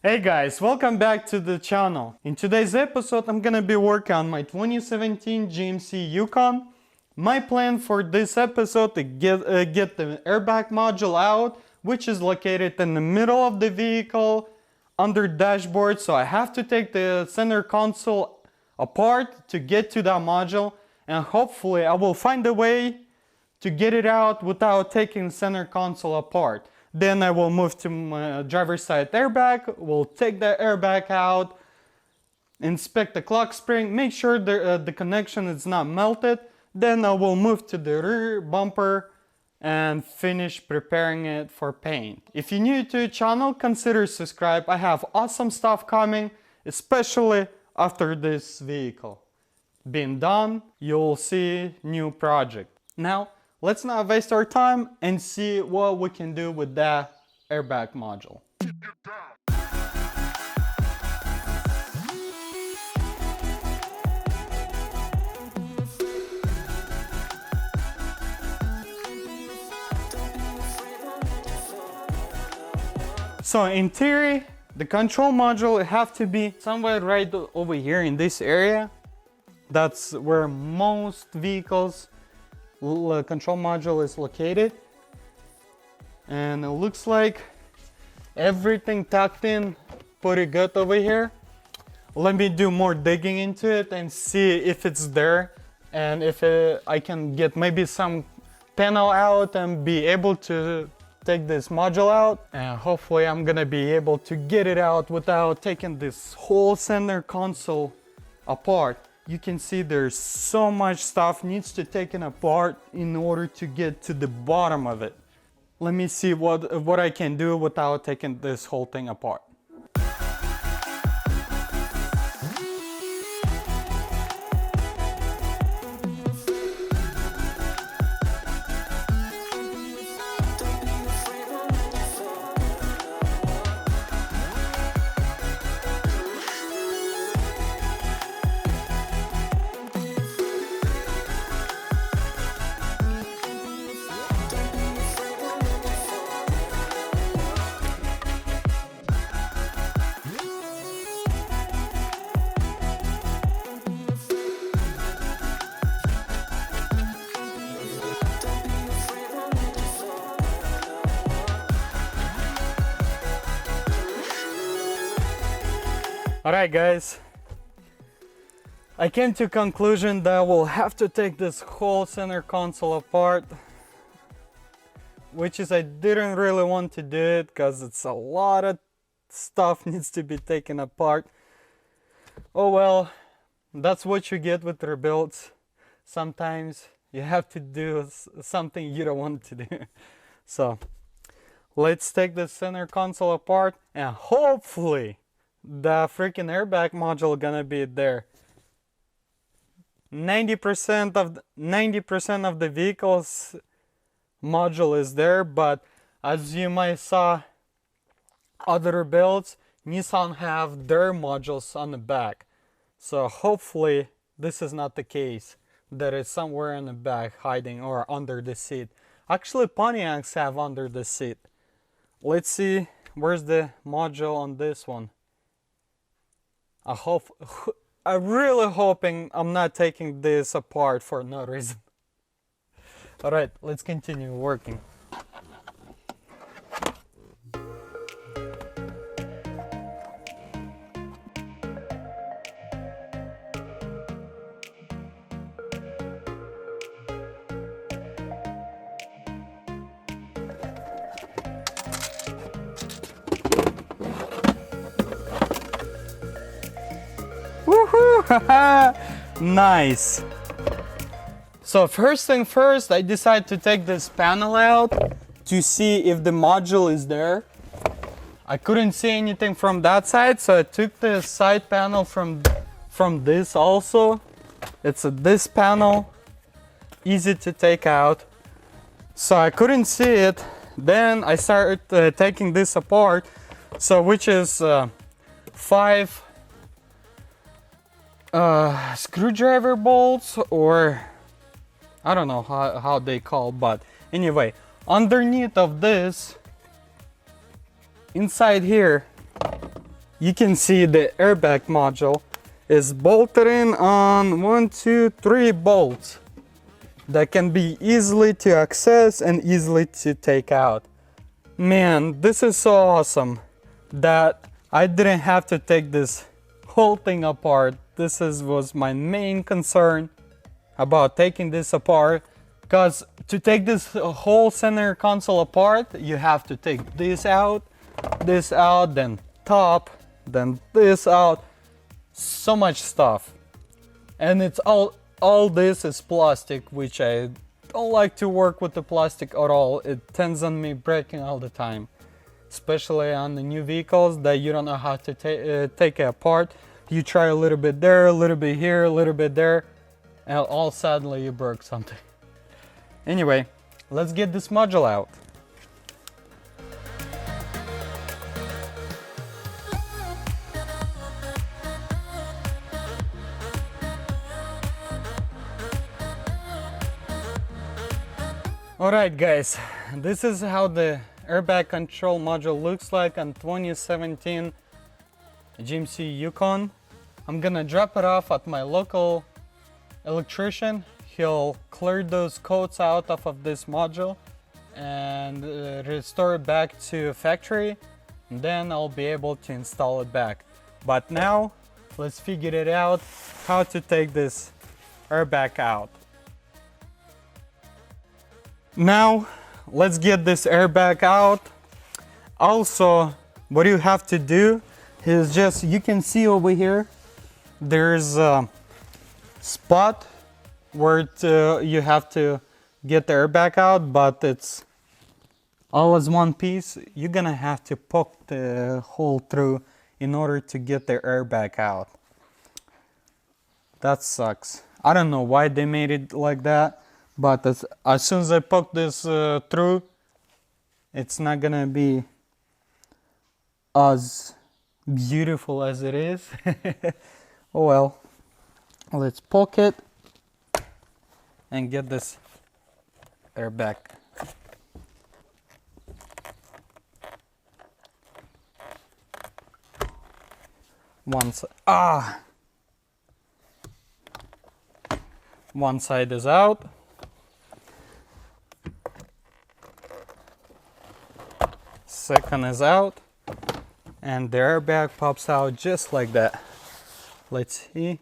Hey guys, welcome back to the channel. In today's episode I'm gonna be working on my 2017 GMC Yukon. My plan for this episode to get the airbag module out, which is located in the middle of the vehicle under dashboard, so I have to take the center console apart to get to that module, and hopefully I will find a way to get it out without taking center console apart. Then I will move to my driver's side airbag, we'll take the airbag out, inspect the clock spring, make sure the connection is not melted. Then I will move to the rear bumper and finish preparing it for paint. If you're new to the channel, consider subscribe. I have awesome stuff coming, especially after this vehicle being done, you'll see new project. Now, let's not waste our time and see what we can do with that airbag module. So in theory, the control module have to be somewhere right over here in this area. That's where most vehicles control module is located, and it looks like everything tucked in pretty good over here. Let me do more digging into it and see if it's there, and if I can get maybe some panel out and be able to take this module out, and hopefully I'm gonna be able to get it out without taking this whole center console apart. You can see there's so much stuff needs to taken apart in order to get to the bottom of it. Let me see what I can do without taking this whole thing apart. Alright guys, I came to conclusion that we'll have to take this whole center console apart, which is I didn't really want to do it because it's a lot of stuff needs to be taken apart. Oh well, that's what you get with rebuilds. Sometimes you have to do something you don't want to do. So let's take the center console apart, and hopefully the freaking airbag module gonna be there. 90% of the vehicle's module is there, but as you might saw other builds, Nissan have their modules on the back. So hopefully this is not the case, that it's somewhere in the back hiding or under the seat. Actually Pontiacs have under the seat. Let's see where's the module on this one. I'm really hoping I'm not taking this apart for no reason. Alright, let's continue working. Woohoo! Nice! So first thing first, I decided to take this panel out to see if the module is there. I couldn't see anything from that side, so I took the side panel from this also. It's this panel, easy to take out. So I couldn't see it. Then I started taking this apart, so which is 5 screwdriver bolts, or I don't know how they call, but anyway, underneath of this, inside here, you can see the airbag module is bolted in on 1, 2, 3 bolts that can be easily to access and easily to take out. Man, this is so awesome that I didn't have to take this whole thing apart. Was my main concern about taking this apart, because to take this whole center console apart, you have to take this out, then top, then this out. So much stuff. And it's all this is plastic, which I don't like to work with the plastic at all. It tends on me breaking all the time, especially on the new vehicles that you don't know how to take it apart. You try a little bit there, a little bit here, a little bit there, and all suddenly you broke something. Anyway, let's get this module out. Alright guys, this is how the airbag control module looks like on 2017 GMC Yukon. I'm gonna drop it off at my local electrician. He'll clear those coats out of this module and restore it back to factory, and then I'll be able to install it back. But now let's figure it out how to take this airbag out. Now let's get this airbag out. Also, what you have to do is just, you can see over here there's a spot where you have to get the airbag out, but it's all as one piece. You're gonna have to poke the hole through in order to get the airbag out. That sucks. I don't know why they made it like that. But as soon as I poke this through, it's not gonna be as beautiful as it is. Oh well, let's poke it and get this airbag. One side is out. Second is out, and the airbag pops out just like that. Let's see.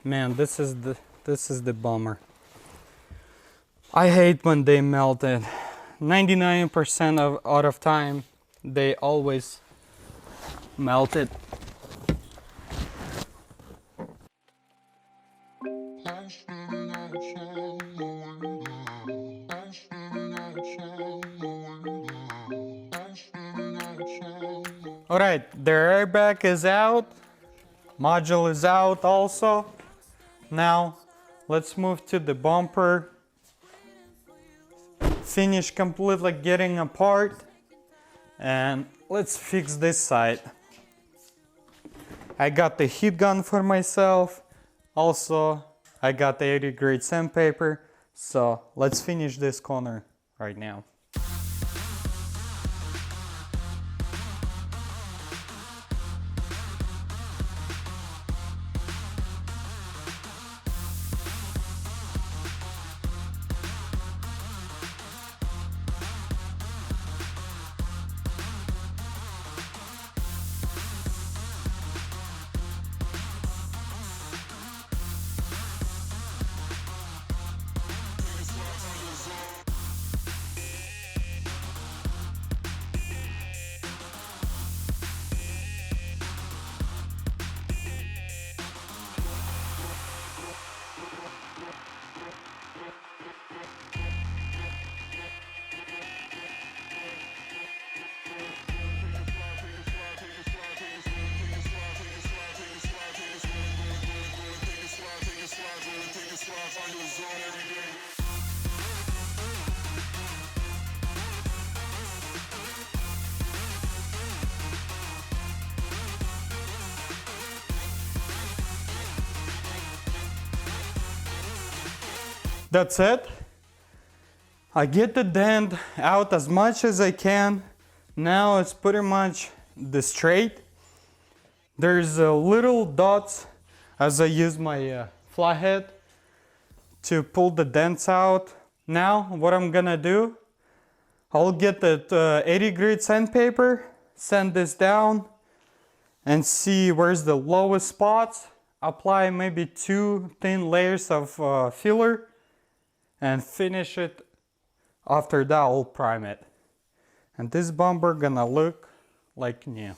Man, this is the bummer. I hate when they melt it. 99% out of time they always melt it. Alright, the airbag is out, module is out also. Now let's move to the bumper. Finish completely getting apart, and let's fix this side. I got the heat gun for myself. Also, I got the 80 grade sandpaper. So let's finish this corner right now. That's it. I get the dent out as much as I can. Now it's pretty much the straight. There's little dots as I use my flathead to pull the dents out. Now what I'm gonna do, I'll get that 80 grit sandpaper, sand this down and see where's the lowest spots. Apply maybe 2 thin layers of filler and finish it. After that I'll prime it. And this bumper gonna look like new.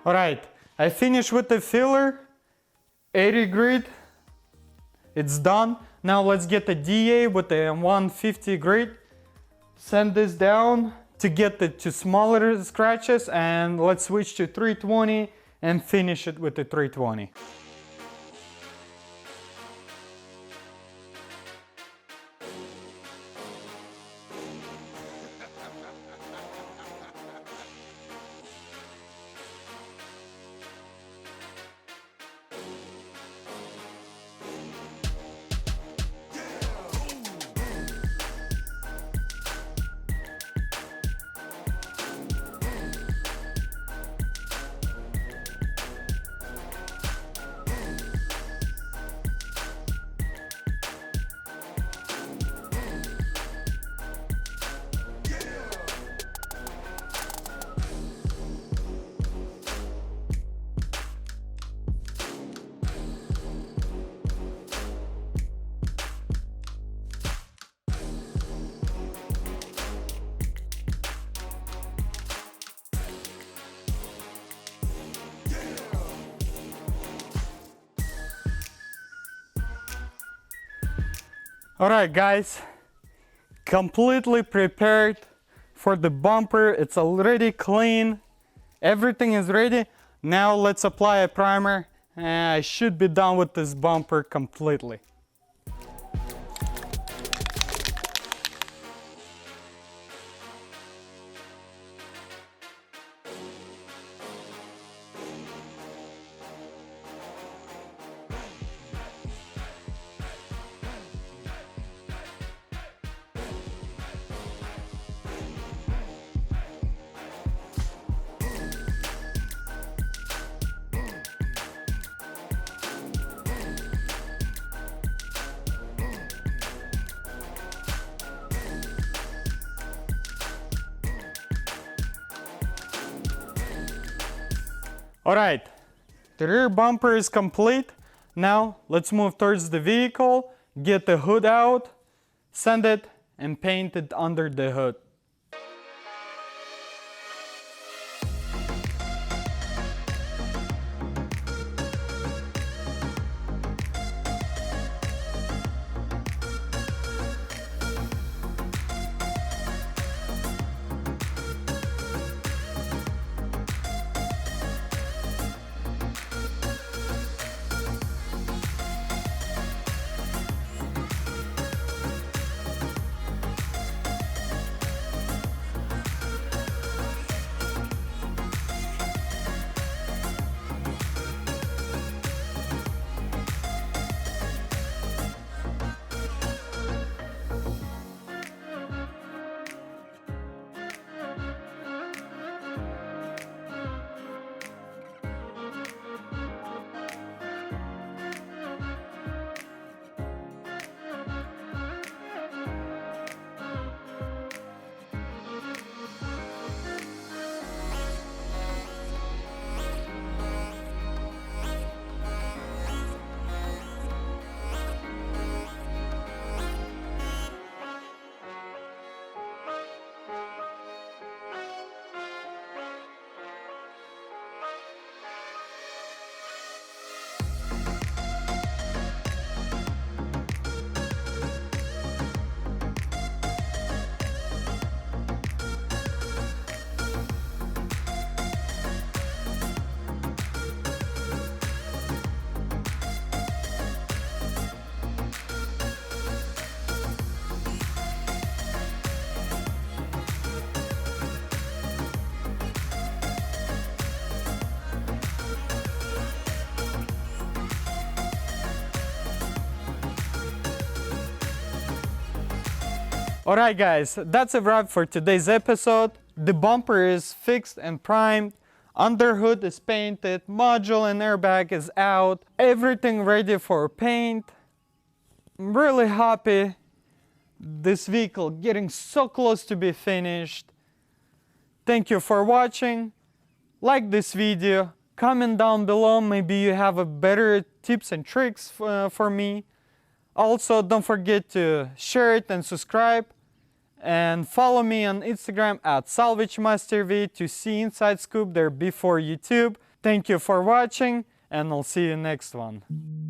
Alright, I finished with the filler, 80 grit, it's done. Now let's get the D.I.Y with the 150 grit, sand this down to get it to smaller scratches, and let's switch to 320 and finish it with the 320. Alright guys, completely prepared for the bumper. It's already clean, everything is ready. Now let's apply a primer and I should be done with this bumper completely. Alright, the rear bumper is complete. Now let's move towards the vehicle, get the hood out, sand it and paint it under the hood. Alright guys, that's a wrap for today's episode. The bumper is fixed and primed, underhood is painted, module and airbag is out, everything ready for paint. I'm really happy. This vehicle getting so close to be finished. Thank you for watching. Like this video, comment down below, maybe you have a better tips and tricks for me. Also, don't forget to share it and subscribe. And follow me on Instagram at Salvagemasterv to see inside scoop there before YouTube. Thank you for watching, and I'll see you next one.